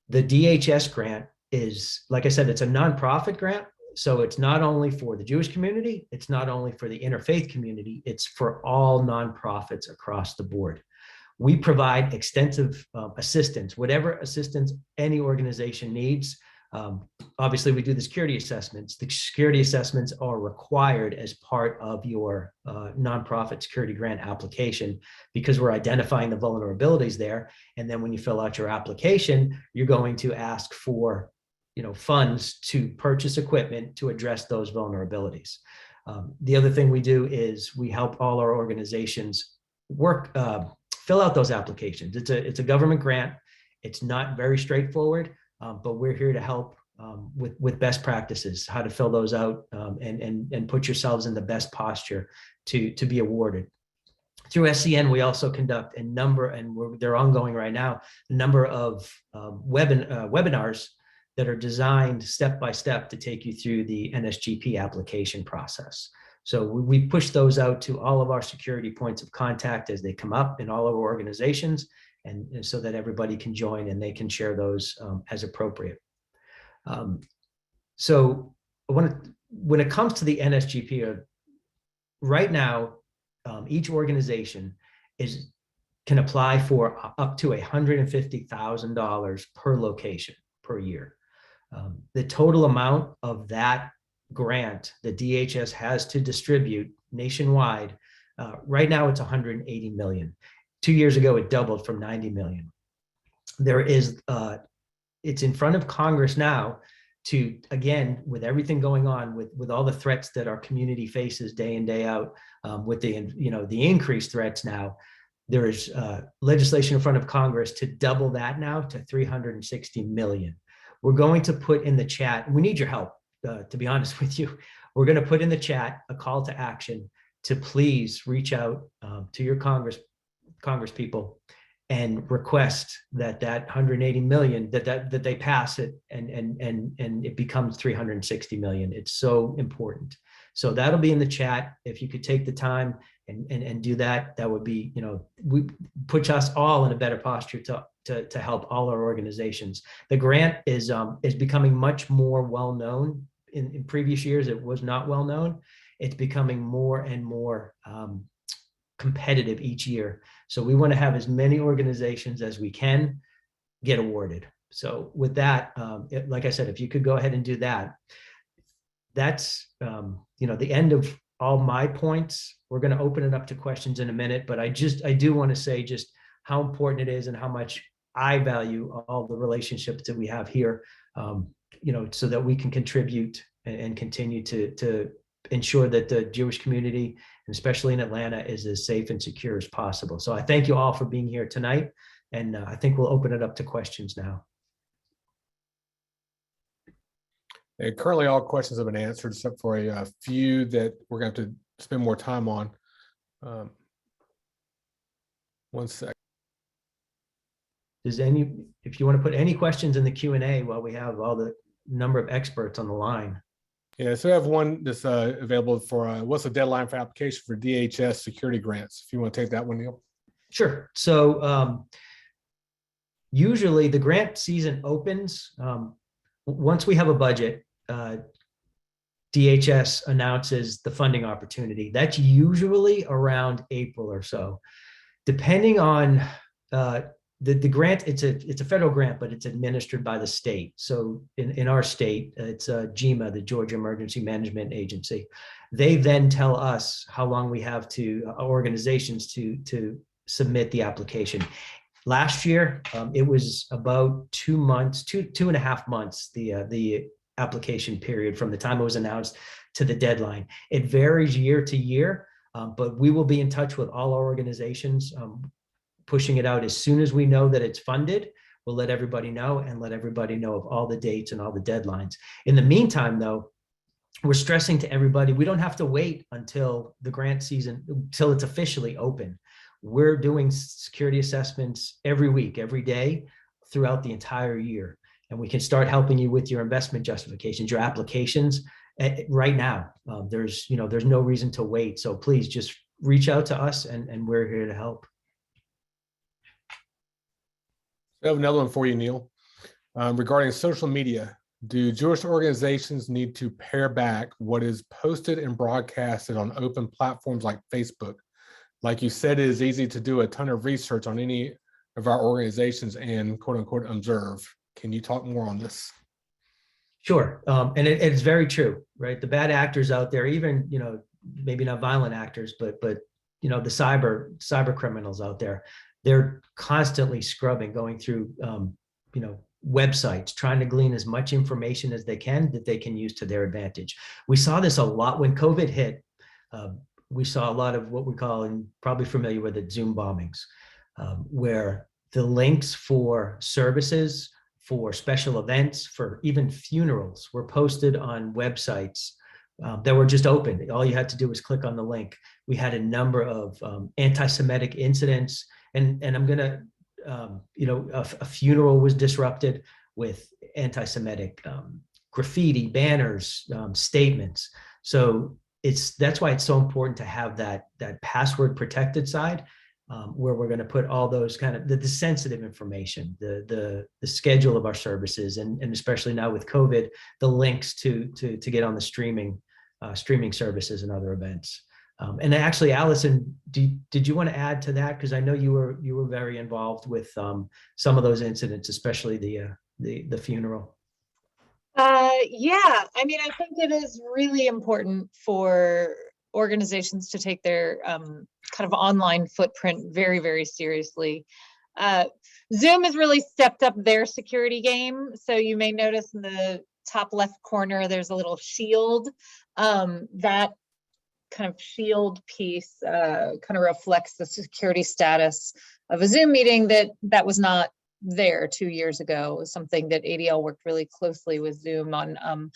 The DHS grant is, like I said, it's a nonprofit grant. So it's not only for the Jewish community, it's not only for the interfaith community, it's for all nonprofits across the board. We provide extensive assistance, whatever assistance any organization needs. Obviously, we do the security assessments. The security assessments are required as part of your nonprofit security grant application because we're identifying the vulnerabilities there. And then when you fill out your application, you're going to ask for funds to purchase equipment to address those vulnerabilities. The other thing we do is we help all our organizations fill out those applications. It's a government grant. It's not very straightforward, but we're here to help with best practices, how to fill those out and put yourselves in the best posture to be awarded. Through SCN, we also conduct a number, and they're ongoing right now, a number of webinars that are designed step by step to take you through the NSGP application process. So we push those out to all of our security points of contact as they come up in all of our organizations, and so that everybody can join and they can share those as appropriate. So when it comes to the NSGP, right now, each organization can apply for up to $150,000 per location per year. The total amount of that grant that DHS has to distribute nationwide, right now it's 180 million. 2 years ago, it doubled from 90 million. There is, it's in front of Congress now to, again, with everything going on, with all the threats that our community faces day in, day out, with the increased threats now, there is legislation in front of Congress to double that now to 360 million. We're going to put in the chat, we need your help, to be honest with you. We're going to put in the chat a call to action to please reach out to your Congress people and request that 180 million, that they pass it and it becomes 360 million. It's so important. So that'll be in the chat. If you could take the time and do that, that would be, we put us all in a better posture to help all our organizations. The grant is becoming much more well-known. In previous years, it was not well-known. It's becoming more and more competitive each year. So we want to have as many organizations as we can get awarded. So with that, like I said, if you could go ahead and do that, that's the end of all my points. We're going to open it up to questions in a minute, but I do want to say just how important it is and how much I value all the relationships that we have here, so that we can contribute and continue to ensure that the Jewish community, and especially in Atlanta, is as safe and secure as possible. So I thank you all for being here tonight, and I think we'll open it up to questions now. And currently, all questions have been answered, except for a few that we're going to have to spend more time on. 1 sec. If you want to put any questions in the Q&A while we have all the number of experts on the line. Yeah, so I have one that's available for what's the deadline for application for DHS security grants? If you want to take that one, Neil. Sure. So usually the grant season opens once we have a budget. DHS announces the funding opportunity. That's usually around April or so, depending on the grant. It's a federal grant, but it's administered by the state. So in our state, it's GEMA, the Georgia Emergency Management Agency. They then tell us how long we have to organizations to submit the application. Last year, it was about 2 months, two and a half months, the application period from the time it was announced to the deadline. It varies year to year, but we will be in touch with all our organizations, pushing it out as soon as we know that it's funded. We'll let everybody know and let everybody know of all the dates and all the deadlines. In the meantime, though, we're stressing to everybody, we don't have to wait until the grant season, until it's officially open. We're doing security assessments every week, every day throughout the entire year. And we can start helping you with your investment justifications, your applications right now. There's no reason to wait. So please just reach out to us and we're here to help. I have another one for you, Neil. Regarding social media, do Jewish organizations need to pare back what is posted and broadcasted on open platforms like Facebook? Like you said, it is easy to do a ton of research on any of our organizations and quote unquote observe. Can you talk more on this? Sure. And it's very true, right? The bad actors out there, even, maybe not violent actors, but the cyber criminals out there, they're constantly scrubbing, going through, websites, trying to glean as much information as they can that they can use to their advantage. We saw this a lot when COVID hit. We saw a lot of what we call, and probably familiar with it, Zoom bombings, where the links for services, for special events, for even funerals were posted on websites that were just open. All you had to do was click on the link. We had a number of anti-Semitic incidents, and I'm gonna, a funeral was disrupted with anti-Semitic graffiti, banners, statements. So that's why it's so important to have that password protected side, where we're going to put all those kind of the sensitive information, the schedule of our services, and especially now with COVID, the links to get on the streaming services and other events. And actually, Allison, did you want to add to that? Because I know you were very involved with some of those incidents, especially the funeral. Yeah, I mean, I think it is really important for organizations to take their kind of online footprint very, very seriously. Zoom has really stepped up their security game. So you may notice in the top left corner, there's a little shield. That kind of shield piece kind of reflects the security status of a Zoom meeting that was not there 2 years ago. It was something that ADL worked really closely with Zoom on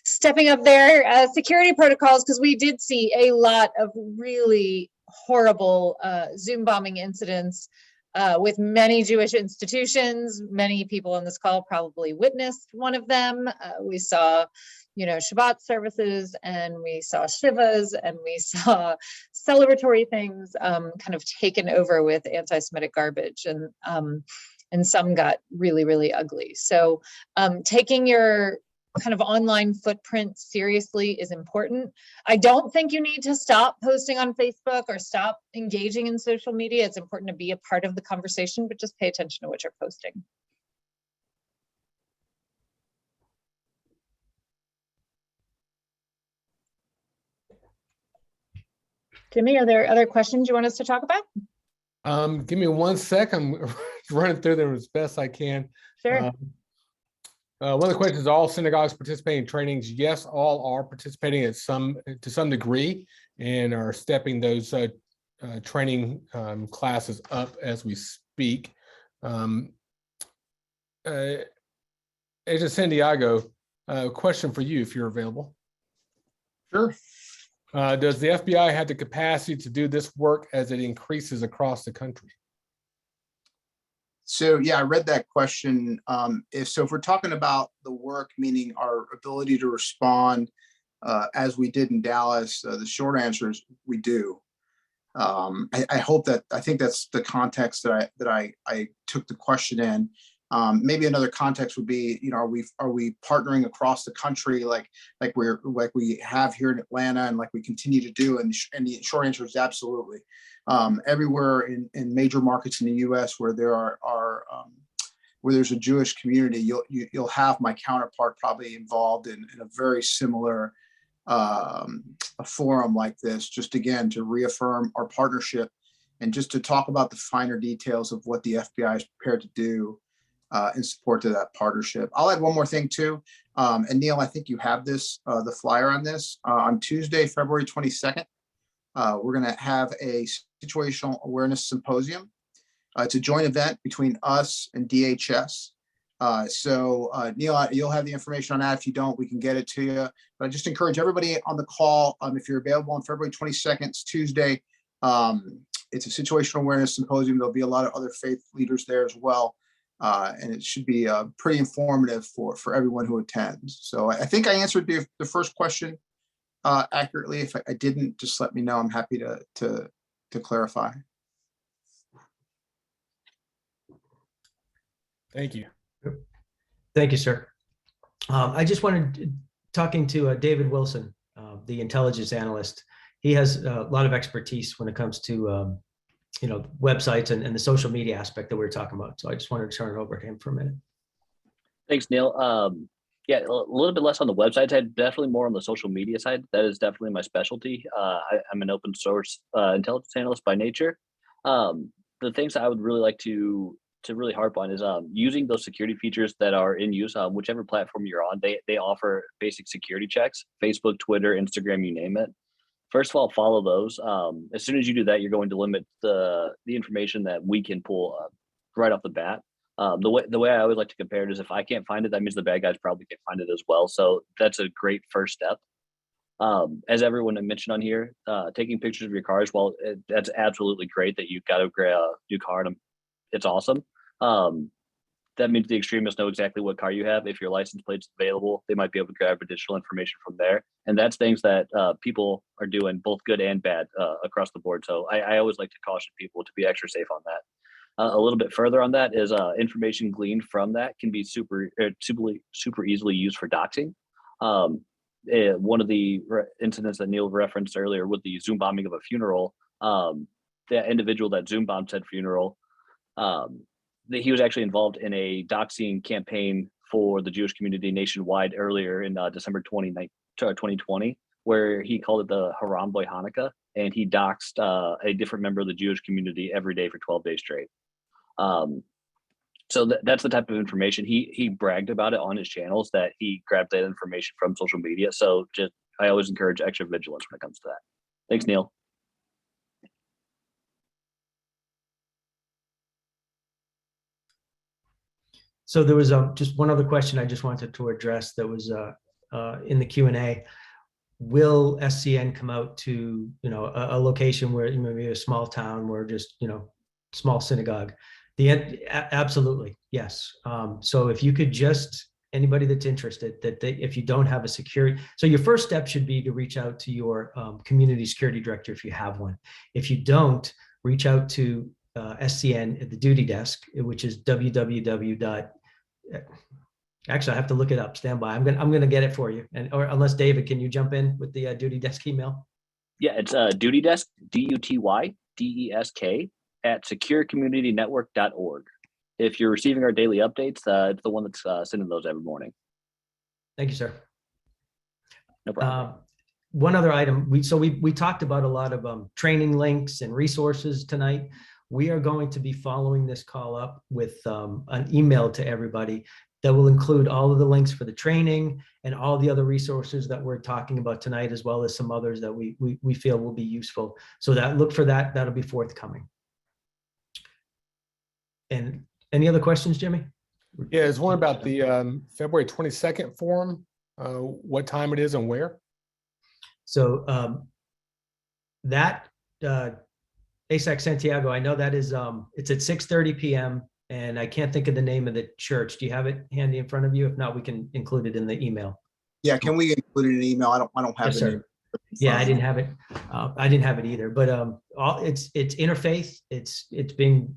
stepping up their security protocols, because we did see a lot of really horrible Zoom bombing incidents with many Jewish institutions. Many people on this call probably witnessed one of them. We saw Shabbat services, and we saw Shivas, and we saw celebratory things kind of taken over with anti-Semitic garbage, and some got really, really ugly. So taking your kind of online footprint seriously is important. I don't think you need to stop posting on Facebook or stop engaging in social media. It's important to be a part of the conversation, but just pay attention to what you're posting. Jimmy, are there other questions you want us to talk about? Give me 1 sec. I'm running through them as best I can. Sure. One of the questions: all synagogues participating in trainings? Yes, all are participating to some degree, and are stepping those training classes up as we speak. Agent Santiago, question for you, if you're available. Sure. Does the FBI have the capacity to do this work as it increases across the country? So yeah, I read that question. If we're talking about the work, meaning our ability to respond as we did in Dallas, the short answer is we do. I think that's the context that I took the question in. Maybe another context would be, are we partnering across the country like we have here in Atlanta and like we continue to do? And the short answer is absolutely. Everywhere in major markets in the U.S. where there are where there's a Jewish community, you'll have my counterpart probably involved in a very similar a forum like this, just again to reaffirm our partnership and just to talk about the finer details of what the FBI is prepared to do in support of that partnership. I'll add one more thing too. And Neil, I think you have this, the flyer on this. On Tuesday, February 22nd, we're going to have a situational awareness symposium. It's a joint event between us and DHS. Neil, you'll have the information on that. If you don't, we can get it to you. But I just encourage everybody on the call, if you're available on February 22nd, it's Tuesday. It's a situational awareness symposium. There'll be a lot of other faith leaders there as well. And it should be pretty informative for everyone who attends. So I think I answered the first question accurately. If I didn't, just let me know. I'm happy to clarify. Thank you. Thank you, sir. I just wanted talking to David Wilson, the intelligence analyst. He has a lot of expertise when it comes to websites and the social media aspect that we were talking about. So I just wanted to turn it over to him for a minute. Thanks, Neil. Yeah, a little bit less on the website side, definitely more on the social media side. That is definitely my specialty. I'm an open source intelligence analyst by nature. The things I would really like to really harp on is using those security features that are in use, whichever platform you're on. They offer basic security checks: Facebook, Twitter, Instagram, you name it. First of all, follow those. As soon as you do that, you're going to limit the information that we can pull right off the bat. The way I always like to compare it is, if I can't find it, that means the bad guys probably can't find it as well. So that's a great first step. As everyone mentioned on here, taking pictures of your cars, that's absolutely great that you've got to grab a new car. It's awesome. That means the extremists know exactly what car you have. If your license plate's available, they might be able to grab additional information from there. And that's things that people are doing, both good and bad, across the board. So I always like to caution people to be extra safe on that. A little bit further on that is information gleaned from that can be super easily used for doxing. One of the incidents that Neil referenced earlier with the Zoom bombing of a funeral, that individual that Zoom bombed said funeral, he was actually involved in a doxing campaign for the Jewish community nationwide earlier in December 2020, where he called it the Haram Boy Hanukkah, and he doxed a different member of the Jewish community every day for 12 days straight. So that's the type of information he bragged about it on his channels, that he grabbed that information from social media. So I always encourage extra vigilance when it comes to that. Thanks, Neil. So there was just one other question I just wanted to address that was in the Q&A. Will SCN come out to a location where maybe a small town, where just small synagogue? Absolutely, yes. So if you could just, anybody that's interested, if you don't have a security, so your first step should be to reach out to your community security director if you have one. If you don't, reach out to SCN at the duty desk, which is Actually, I have to look it up. Stand by. I'm gonna get it for you. Or unless David, can you jump in with the duty desk email? Yeah, it's duty desk, DUTYDESK at securecommunitynetwork.org. If you're receiving our daily updates, it's the one that's sending those every morning. Thank you, sir. No problem. One other item. We talked about a lot of training links and resources tonight. We are going to be following this call up with an email to everybody that will include all of the links for the training and all the other resources that we're talking about tonight, as well as some others that we feel will be useful. So look for that. That'll be forthcoming. And any other questions, Jimmy? Yeah, there's one about the February 22nd forum, what time it is and where. So that ASAC Santiago, I know that is, it's at 6:30 p.m. and I can't think of the name of the church. Do you have it handy in front of you? If not, we can include it in the email. Yeah, can we include it in an email? I don't have Yes, it. sir. Yeah, I didn't have it. I didn't have it either. But it's interfaith. It's being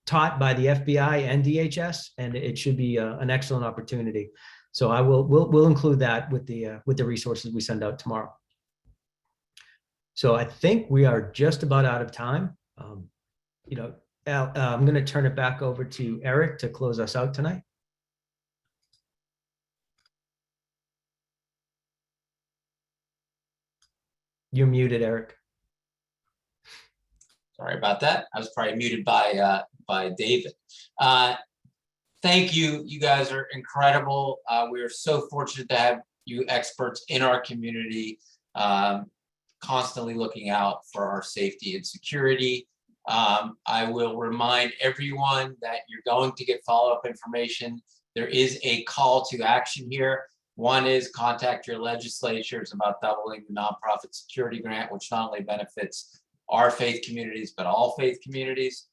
taught by the FBI and DHS, and it should be an excellent opportunity. So we'll include that with the resources we send out tomorrow. So I think we are just about out of time. I'm going to turn it back over to Eric to close us out tonight. You're muted, Eric. Sorry about that. I was probably muted by David. Thank you. You guys are incredible. We are so fortunate to have you experts in our community, constantly looking out for our safety and security. I will remind everyone that you're going to get follow-up information. There is a call to action here. One is contact your legislatures about doubling the nonprofit security grant, which not only benefits our faith communities, but all faith communities.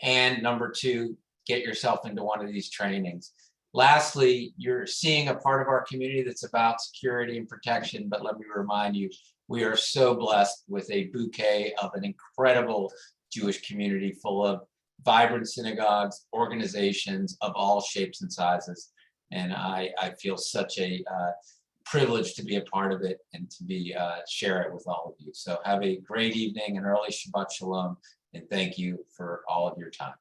And number two, get yourself into one of these trainings. Lastly, you're seeing a part of our community that's about security and protection, but let me remind you, we are so blessed with a bouquet of an incredible Jewish community full of vibrant synagogues, organizations of all shapes and sizes. And I feel such a privilege to be a part of it and to be share it with all of you. So have a great evening and early Shabbat Shalom, and thank you for all of your time.